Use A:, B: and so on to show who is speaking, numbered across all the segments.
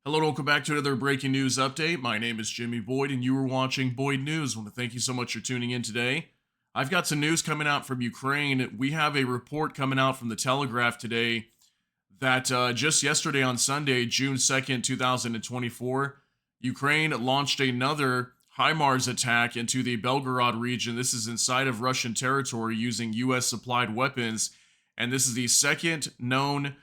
A: Hello and welcome back to another breaking news update. My name is Jimmy Boyd and you are watching Boyd News. I want to thank you so much for tuning in today. I've got some news coming out from Ukraine. We have a report coming out from the Telegraph today that just yesterday on Sunday, June 2nd, 2024, Ukraine launched another Himars attack into the Belgorod region. This is inside of Russian territory using US supplied weapons. And this is the second known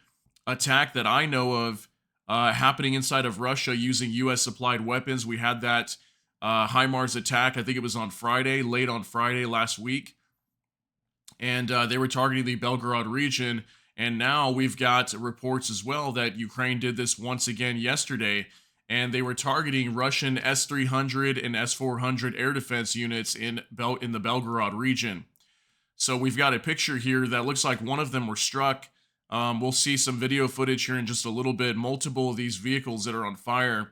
A: attack that I know of happening inside of Russia using US supplied weapons. We had that Himars attack, I think it was on Friday, late on Friday last week. And they were targeting the Belgorod region. And now we've got reports as well that Ukraine did this once again yesterday. And they were targeting Russian S300 and S400 air defense units in the Belgorod region. So we've got a picture here that looks like one of them were struck. We'll see some video footage here in just a little bit. Multiple of these vehicles that are on fire.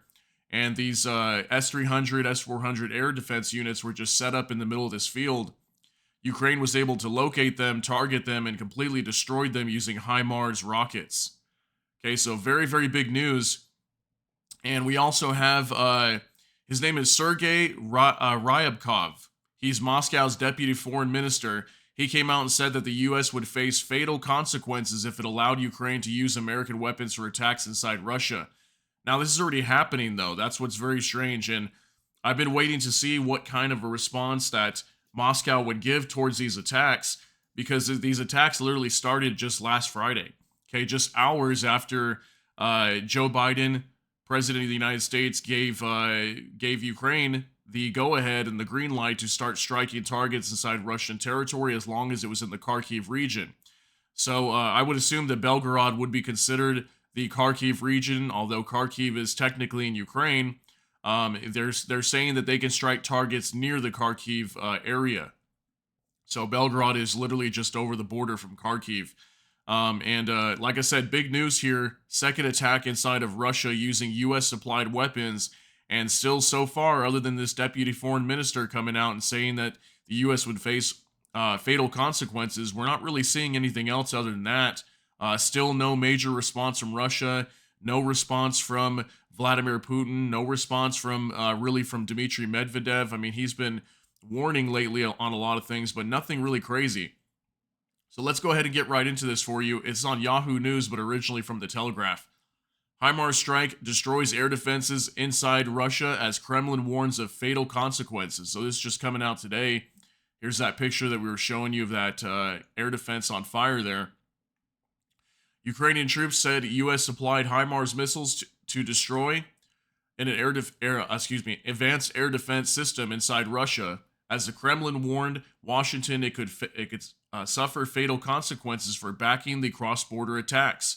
A: And these S300, S400 air defense units were just set up in the middle of this field. Ukraine was able to locate them, target them, and completely destroyed them using Himars rockets. Okay, so very, very big news. And we also have, his name is Sergei Ryabkov. He's Moscow's deputy foreign minister. He came out and said that the U.S. would face fatal consequences if it allowed Ukraine to use American weapons for attacks inside Russia. Now, this is already happening, though. That's what's very strange. And I've been waiting to see what kind of a response that Moscow would give towards these attacks, because these attacks literally started just last Friday. Okay, just hours after Joe Biden, President of the United States, gave Ukraine the go-ahead and the green light to start striking targets inside Russian territory as long as it was in the Kharkiv region. So I would assume that Belgorod would be considered the Kharkiv region, although Kharkiv is technically in Ukraine. They're saying that they can strike targets near the Kharkiv area. So Belgorod is literally just over the border from Kharkiv. Like I said, big news here. Second attack inside of Russia using U.S. supplied weapons. And still so far, other than this deputy foreign minister coming out and saying that the U.S. would face fatal consequences, we're not really seeing anything else other than that. Still no major response from Russia. No response from Vladimir Putin. No response from really from Dmitry Medvedev. I mean, he's been warning lately on a lot of things, but nothing really crazy. So let's go ahead and get right into this for you. It's on Yahoo News, but originally from the Telegraph. Himars strike destroys air defenses inside Russia as Kremlin warns of fatal consequences. So this is just coming out today. Here's that picture that we were showing you of that air defense on fire there. Ukrainian troops said U.S. supplied Himars missiles to destroy an advanced air defense system inside Russia. As the Kremlin warned Washington it could suffer fatal consequences for backing the cross-border attacks.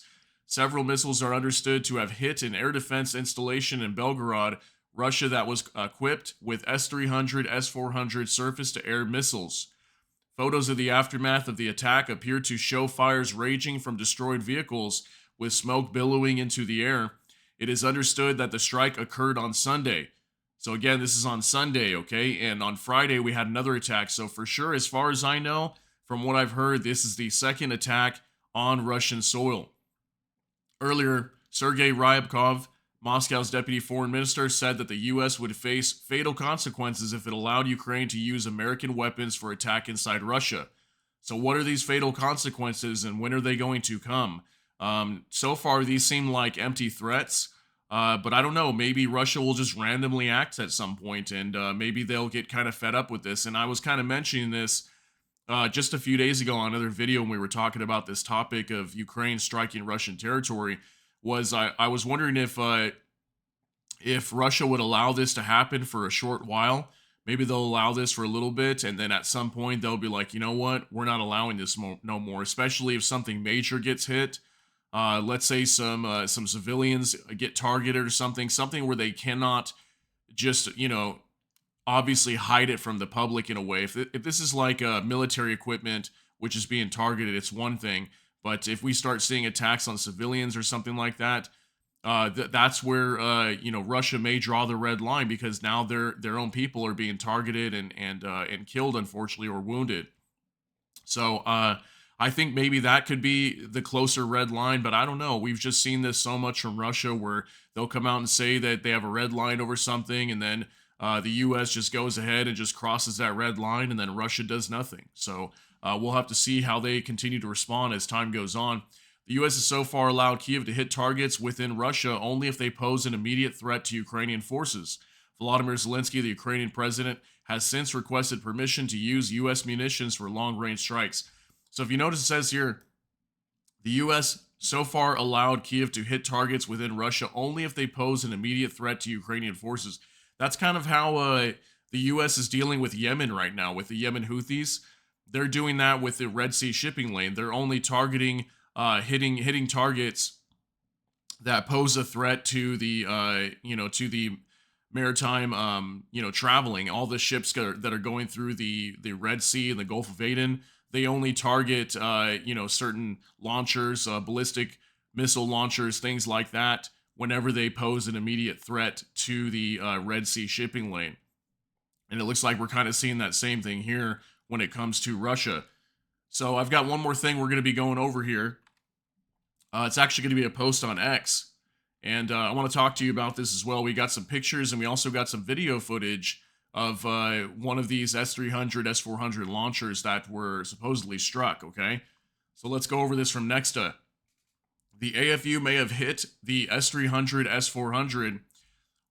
A: Several missiles are understood to have hit an air defense installation in Belgorod, Russia, that was equipped with S300, S400 surface-to-air missiles. Photos of the aftermath of the attack appear to show fires raging from destroyed vehicles, with smoke billowing into the air. It is understood that the strike occurred on Sunday. So again, this is on Sunday, okay? And on Friday, we had another attack. So for sure, as far as I know, from what I've heard, this is the second attack on Russian soil. Earlier, Sergei Ryabkov, Moscow's deputy foreign minister, said that the U.S. would face fatal consequences if it allowed Ukraine to use American weapons for attack inside Russia. So what are these fatal consequences and when are they going to come? So far, these seem like empty threats, but I don't know. Maybe Russia will just randomly act at some point, and maybe they'll get kind of fed up with this. And I was kind of mentioning this just a few days ago on another video when we were talking about this topic of Ukraine striking Russian territory. I was wondering if Russia would allow this to happen for a short while. Maybe they'll allow this for a little bit, and then at some point they'll be like, you know what, we're not allowing this no more. Especially if something major gets hit. Let's say some civilians get targeted or something where they cannot just, obviously hide it from the public in a way. If this is like military equipment which is being targeted, it's one thing. But if we start seeing attacks on civilians or something like that, that's where Russia may draw the red line, because now their own people are being targeted and killed, unfortunately, or wounded. So I think maybe that could be the closer red line, but I don't know. We've just seen this so much from Russia where they'll come out and say that they have a red line over something, and then the U.S. just goes ahead and just crosses that red line, and then Russia does nothing. So we'll have to see how they continue to respond as time goes on. The U.S. has so far allowed Kiev to hit targets within Russia only if they pose an immediate threat to Ukrainian forces. Volodymyr Zelensky, the Ukrainian president, has since requested permission to use U.S. munitions for long-range strikes. So if you notice, it says here, the U.S. so far allowed Kiev to hit targets within Russia only if they pose an immediate threat to Ukrainian forces. That's kind of how the U.S. is dealing with Yemen right now, with the Yemen Houthis. They're doing that with the Red Sea shipping lane. They're only targeting, hitting targets that pose a threat to the, to the maritime, traveling. All the ships that are going through the Red Sea and the Gulf of Aden, they only target, certain launchers, ballistic missile launchers, things like that, whenever they pose an immediate threat to the Red Sea shipping lane. And it looks like we're kind of seeing that same thing here when it comes to Russia. So I've got one more thing we're going to be going over here. It's actually going to be a post on X. And I want to talk to you about this as well. We got some pictures and we also got some video footage of one of these S300, S400 launchers that were supposedly struck, okay? So let's go over this from Nexta. The AFU may have hit the S300, S400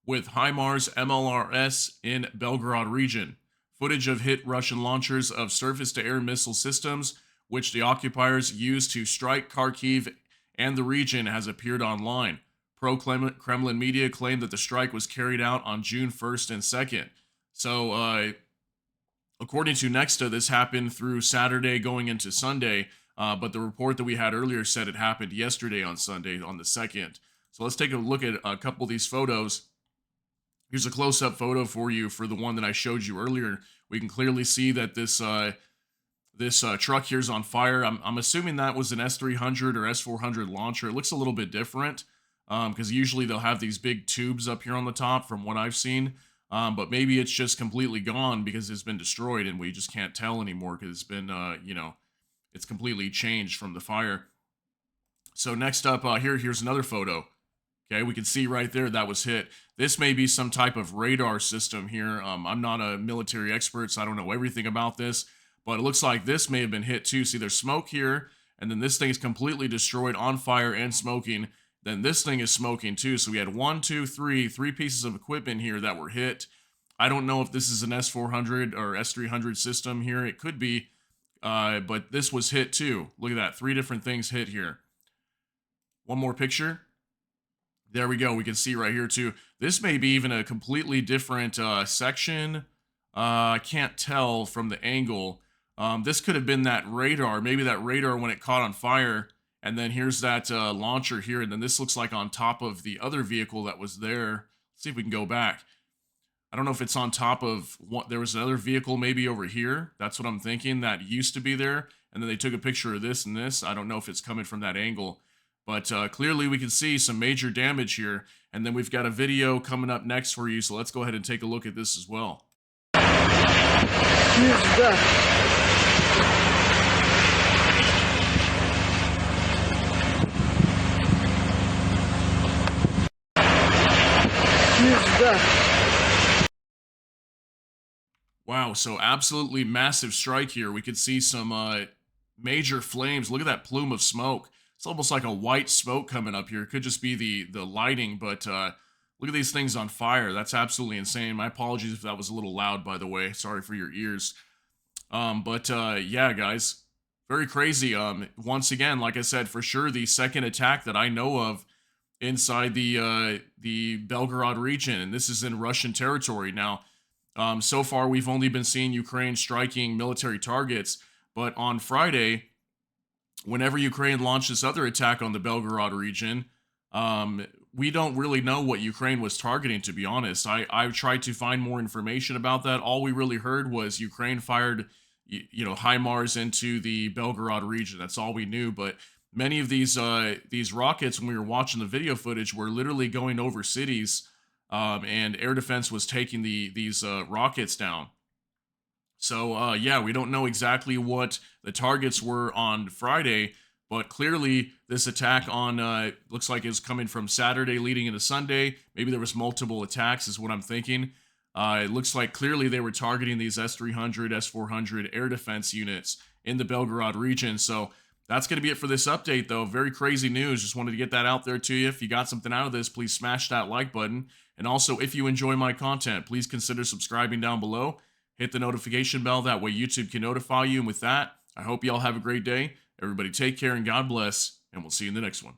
A: with Himars Mlrs in Belgorod region. Footage of hit Russian launchers of surface-to-air missile systems, which the occupiers used to strike Kharkiv and the region, has appeared online. Pro-Kremlin media claimed that the strike was carried out on June 1st and 2nd. So, according to Nexta, this happened through Saturday going into Sunday, but the report that we had earlier said it happened yesterday on Sunday, on the 2nd. So let's take a look at a couple of these photos. Here's a close-up photo for you for the one that I showed you earlier. We can clearly see that this truck here is on fire. I'm assuming that was an S300 or S400 launcher. It looks a little bit different because usually they'll have these big tubes up here on the top from what I've seen. But maybe it's just completely gone because it's been destroyed and we just can't tell anymore because it's been, it's completely changed from the fire. So next up here's another photo. Okay, we can see right there that was hit. This may be some type of radar system here. I'm not a military expert, so I don't know everything about this, but it looks like this may have been hit too. See, there's smoke here, and then this thing is completely destroyed, on fire and smoking. Then this thing is smoking too. So we had three pieces of equipment here that were hit. I don't know if this is an S400 or S300 system here. It could be, but this was hit too. Look at that, 3 different things hit here. One more picture. There we go. We can see right here too. This may be even a completely different section. I can't tell from the angle. This could have been that radar. Maybe that radar when it caught on fire. And then here's that launcher here. And then this looks like on top of the other vehicle that was there. Let's see if we can go back. I don't know if it's on top of what. There was another vehicle maybe over here. That's what I'm thinking. That used to be there. And then they took a picture of this and this. I don't know if it's coming from that angle. But clearly we can see some major damage here. And then we've got a video coming up next for you. So let's go ahead and take a look at this as well. Wow, so absolutely massive strike here. We could see some major flames. Look at that plume of smoke. It's almost like a white smoke coming up here. It could just be the lighting, but look at these things on fire. That's absolutely insane. My apologies if that was a little loud, by the way. Sorry for your ears. Yeah, guys, very crazy. Once again, like I said, for sure, the second attack that I know of inside the Belgorod region, and this is in Russian territory. Now, so far, we've only been seeing Ukraine striking military targets, but on Friday, whenever Ukraine launched this other attack on the Belgorod region, we don't really know what Ukraine was targeting, to be honest. I've tried to find more information about that. All we really heard was Ukraine fired, Himars into the Belgorod region. That's all we knew. But many of these rockets, when we were watching the video footage, were literally going over cities, and air defense was taking these rockets down. So, yeah, we don't know exactly what the targets were on Friday, but clearly this attack on looks like it's coming from Saturday leading into Sunday. Maybe there was multiple attacks, is what I'm thinking. It looks like clearly they were targeting these S300, S400 air defense units in the Belgorod region. So that's going to be it for this update, though. Very crazy news. Just wanted to get that out there to you. If you got something out of this, please smash that like button. And also, if you enjoy my content, please consider subscribing down below. Hit the notification bell. That way YouTube can notify you. And with that, I hope you all have a great day. Everybody take care and God bless. And we'll see you in the next one.